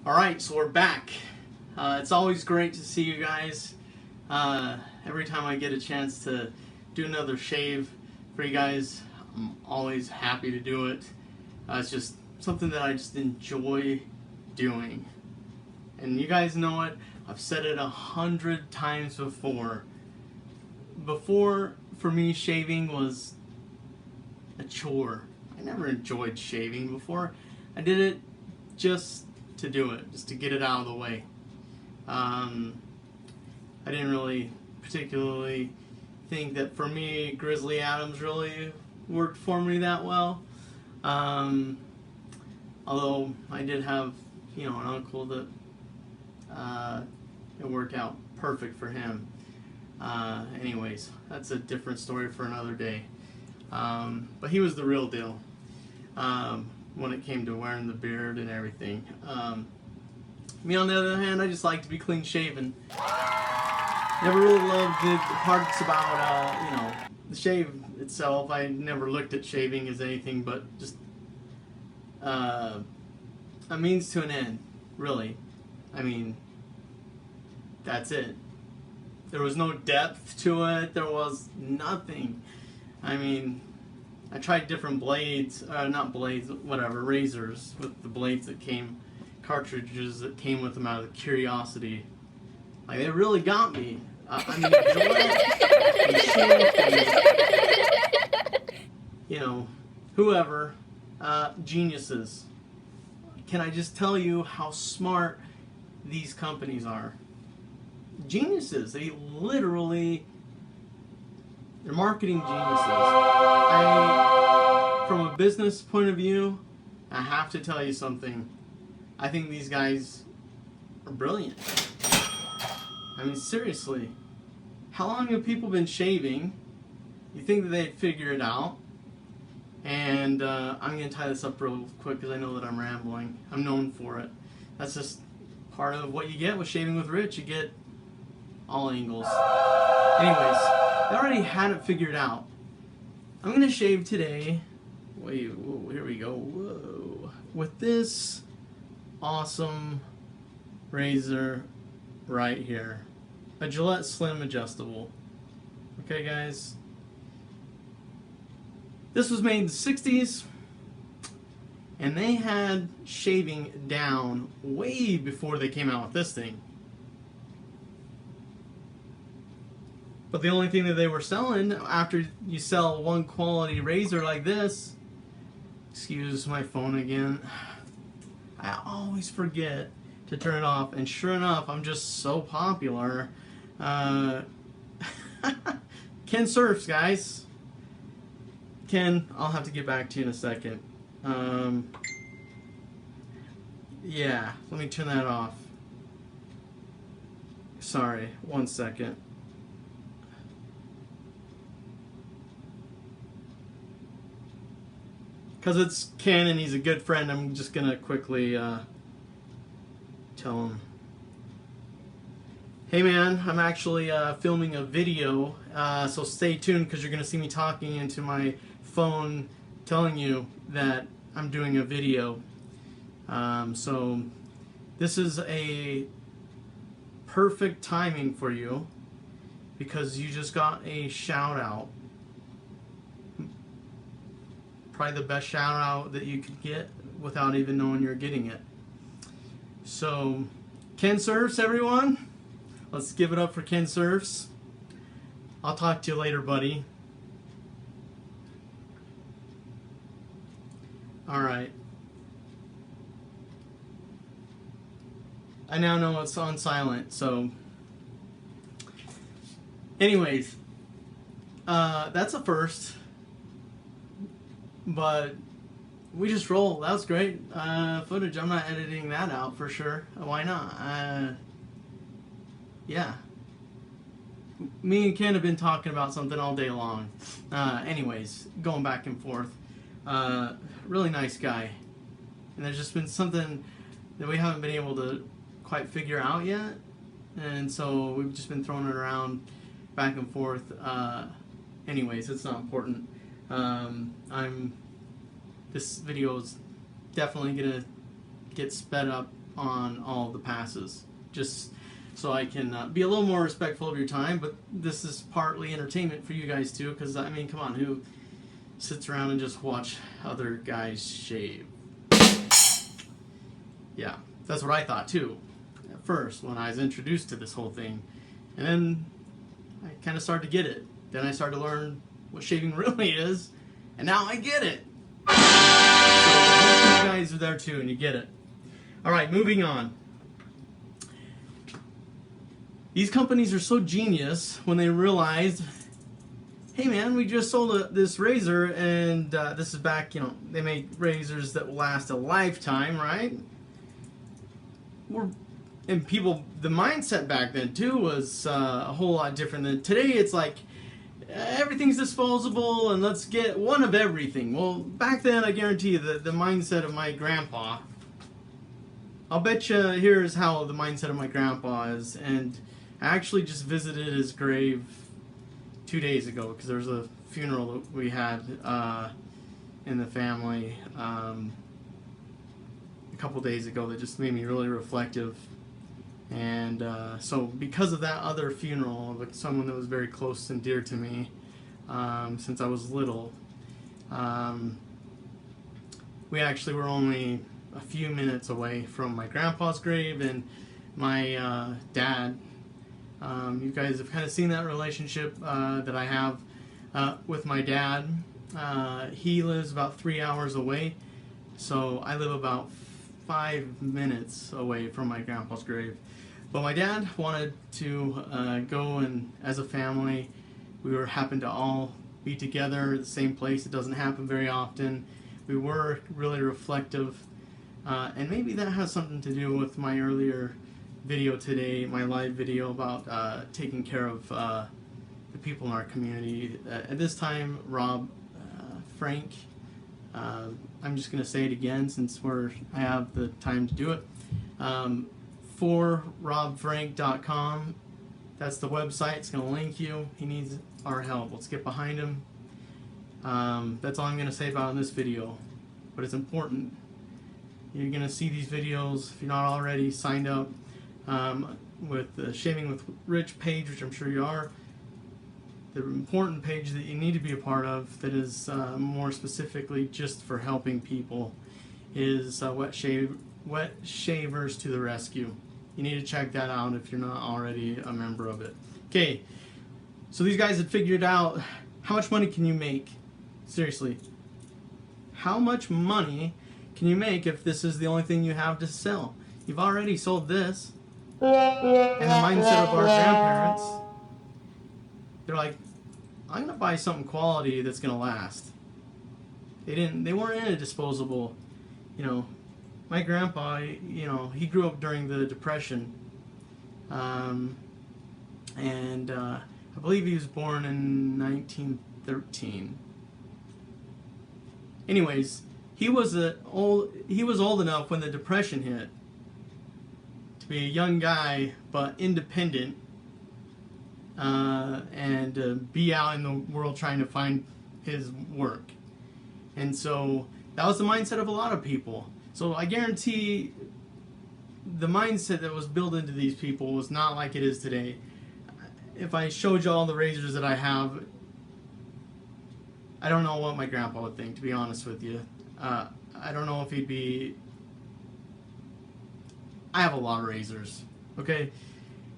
Alright, so we're back. It's always great to see you guys. Every time I get a chance to do another shave for you guys, I'm always happy to do it. It's just something that I just enjoy doing. And you guys know it. I've said it 100 times before. Before, for me, shaving was a chore. I never enjoyed shaving before. I did it just to do it, just to get it out of the way. I didn't really particularly think that for me, Grizzly Adams really worked for me that well. Although I did have, an uncle that it worked out perfect for him. Anyways, that's a different story for another day. But he was the real deal when it came to wearing the beard and everything. Me, on the other hand, I just like to be clean shaven. Never really loved the parts about, the shave itself. I never looked at shaving as anything but just a means to an end, really. I mean, that's it. There was no depth to it. There was nothing. I mean, I tried different blades, not blades, whatever, razors with the blades that came, cartridges that came with them out of the Curiosity. Like, they really got me. I mean, Gillette and whoever, geniuses. Can I just tell you how smart these companies are? Geniuses. They literally, they're marketing geniuses. From a business point of view, I have to tell you something. I think these guys are brilliant. I mean, seriously. How long have people been shaving? You think that they'd figure it out? And I'm going to tie this up real quick because I know that I'm rambling. I'm known for it. That's just part of what you get with Shaving with Rich. You get all angles. Anyways, they already had it figured out. I'm going to shave today. Wait, whoa, here we go. Whoa. With this awesome razor right here. A Gillette Slim Adjustable. Okay, guys? This was made in the 60s, and they had shaving down way before they came out with this thing. But the only thing that they were selling, after you sell one quality razor like this, excuse my phone again, I always forget to turn it off, and sure enough, I'm just so popular. Ken Surfs, guys. Ken, I'll have to get back to you in a second. Yeah, let me turn that off. Sorry, 1 second. Because it's Ken and he's a good friend, I'm just going to quickly tell him. Hey man, I'm actually filming a video, so stay tuned because you're going to see me talking into my phone telling you that I'm doing a video. So this is a perfect timing for you because you just got a shout out. Probably the best shout out that you could get without even knowing you're getting it. So, Ken Surfs, everyone. Let's give it up for Ken Surfs. I'll talk to you later, buddy. Alright. I now know it's on silent, so... Anyways, that's a first. But we just roll. That was great footage. I'm not editing that out for sure. Why not? Yeah. Me and Ken have been talking about something all day long. Anyways, going back and forth. Really nice guy. And there's just been something that we haven't been able to quite figure out yet. And so we've just been throwing it around back and forth. Anyways, it's not important. This video is definitely gonna get sped up on all the passes, just so I can be a little more respectful of your time. But this is partly entertainment for you guys too, because I mean, come on, who sits around and just watch other guys shave? Yeah, that's what I thought too at first when I was introduced to this whole thing, and then I kind of started to get it. Then I started to learn what shaving really is, and now I get it. So I hope you guys are there too and you get it. All right, moving on. These companies are so genius when they realized, hey man, we just sold this razor, and this is back, they make razors that will last a lifetime, right? And people, the mindset back then too was a whole lot different than today. It's like everything's disposable and let's get one of everything. Well, back then, I guarantee you the mindset of my grandpa, I'll bet you here's how the mindset of my grandpa is. And I actually just visited his grave 2 days ago because there was a funeral that we had in the family a couple days ago that just made me really reflective. And so because of that other funeral of someone that was very close and dear to me since I was little, we actually were only a few minutes away from my grandpa's grave and my dad. You guys have kind of seen that relationship that I have with my dad. He lives about 3 hours away, so I live about 5 minutes away from my grandpa's grave. But my dad wanted to go, and as a family, we happened to all be together at the same place. It doesn't happen very often. We were really reflective, and maybe that has something to do with my earlier video today, my live video about taking care of the people in our community. At this time, Rob, Frank, I'm just going to say it again since I have the time to do it. For robfrank.com, that's the website. It's going to link you. He needs our help. Let's get behind him. That's all I'm going to say about in this video, but it's important. You're going to see these videos, if you're not already signed up with the Shaving with Rich page, which I'm sure you are. The important page that you need to be a part of that is more specifically just for helping people is Wet Shavers to the Rescue. You need to check that out if you're not already a member of it. Okay, so these guys had figured out how much money can you make? Seriously, how much money can you make if this is the only thing you have to sell? You've already sold this. And the mindset of our grandparents, they're like, I'm gonna buy something quality that's gonna last. They weren't in a disposable, my grandpa, he grew up during the Depression, and I believe he was born in 1913. Anyways, he was old enough when the Depression hit to be a young guy but independent, and be out in the world trying to find his work. And so that was the mindset of a lot of people. So I guarantee the mindset that was built into these people was not like it is today. If I showed you all the razors that I have, I don't know what my grandpa would think, to be honest with you. I don't know if he'd be... I have a lot of razors, okay?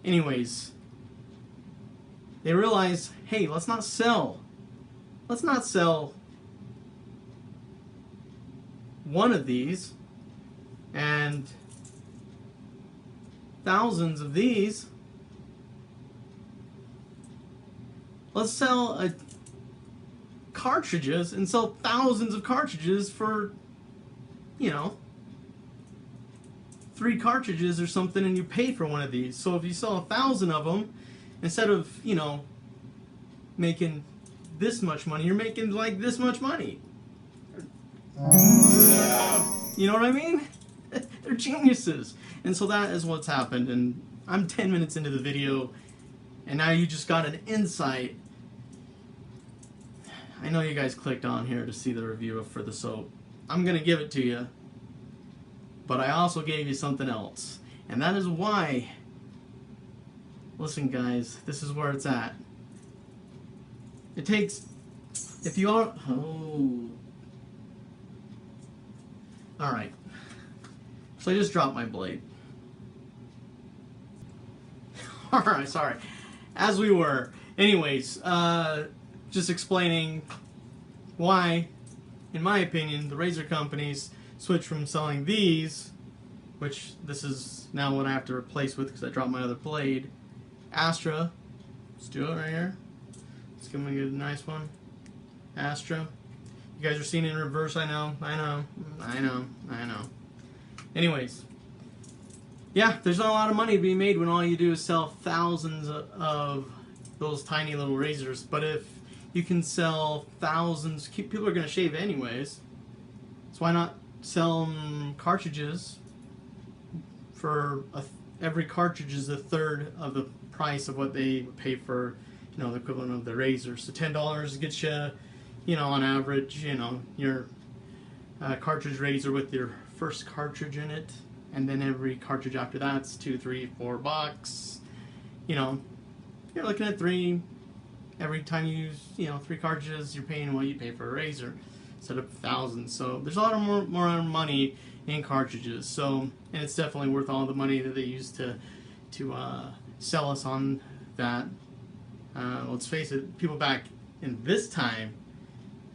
Anyways, they realize, hey, let's not sell one of these and thousands of these. Let's sell cartridges and sell thousands of cartridges for, 3 cartridges or something, and you pay for one of these. So if you sell 1,000 of them, instead of, making this much money, you're making like this much money. You know what I mean? They're geniuses. And so that is what's happened. And I'm 10 minutes into the video, and now you just got an insight. I know you guys clicked on here to see the review for the soap. I'm going to give it to you. but I also gave you something else. And that is why, listen guys, this is where it's at. It takes, if you are, alright. So I just dropped my blade. Alright, sorry. As we were. Anyways, just explaining why, in my opinion, the razor companies switched from selling these, which this is now what I have to replace with because I dropped my other blade. Astra. Let's do it right here. Let's give me a nice one. Astra. You guys are seeing it in reverse, I know. Anyways. Yeah, there's not a lot of money to be made when all you do is sell thousands of those tiny little razors. But if you can sell thousands, people are going to shave anyways. So why not sell cartridges for every cartridge is a third of the price of what they would pay for, you know, the equivalent of the razor. So $10 gets you, you know, on average, you know, your cartridge razor with your first cartridge in it, and then every cartridge after that's $2, $3, $4. You know, you're looking at $3. Every time you use, you know, 3 cartridges, you're paying what you pay for a razor instead of thousands. So there's a lot of more money in cartridges. So, and it's definitely worth all the money that they use to sell us on that. Let's face it, people back in this time,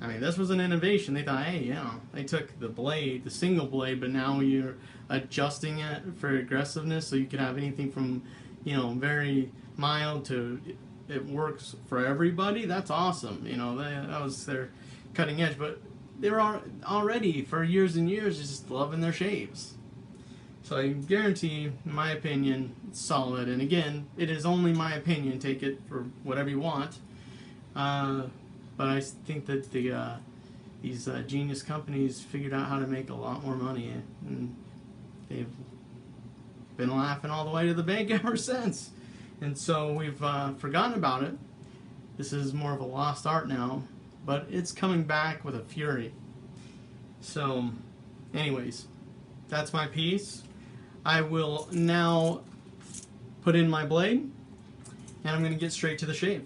I mean, this was an innovation. They thought, hey, you know, they took the blade, the single blade, but now you're adjusting it for aggressiveness, so you could have anything from, you know, very mild to it works for everybody. That's awesome. You know, that was their cutting edge, but they were already for years and years just loving their shaves. So I guarantee, in my opinion, it's solid. And again, it is only my opinion. Take it for whatever you want. But I think that these genius companies figured out how to make a lot more money, and they've been laughing all the way to the bank ever since. And so we've forgotten about it. This is more of a lost art now, but it's coming back with a fury. So, anyways, that's my piece. I will now put in my blade, and I'm going to get straight to the shave.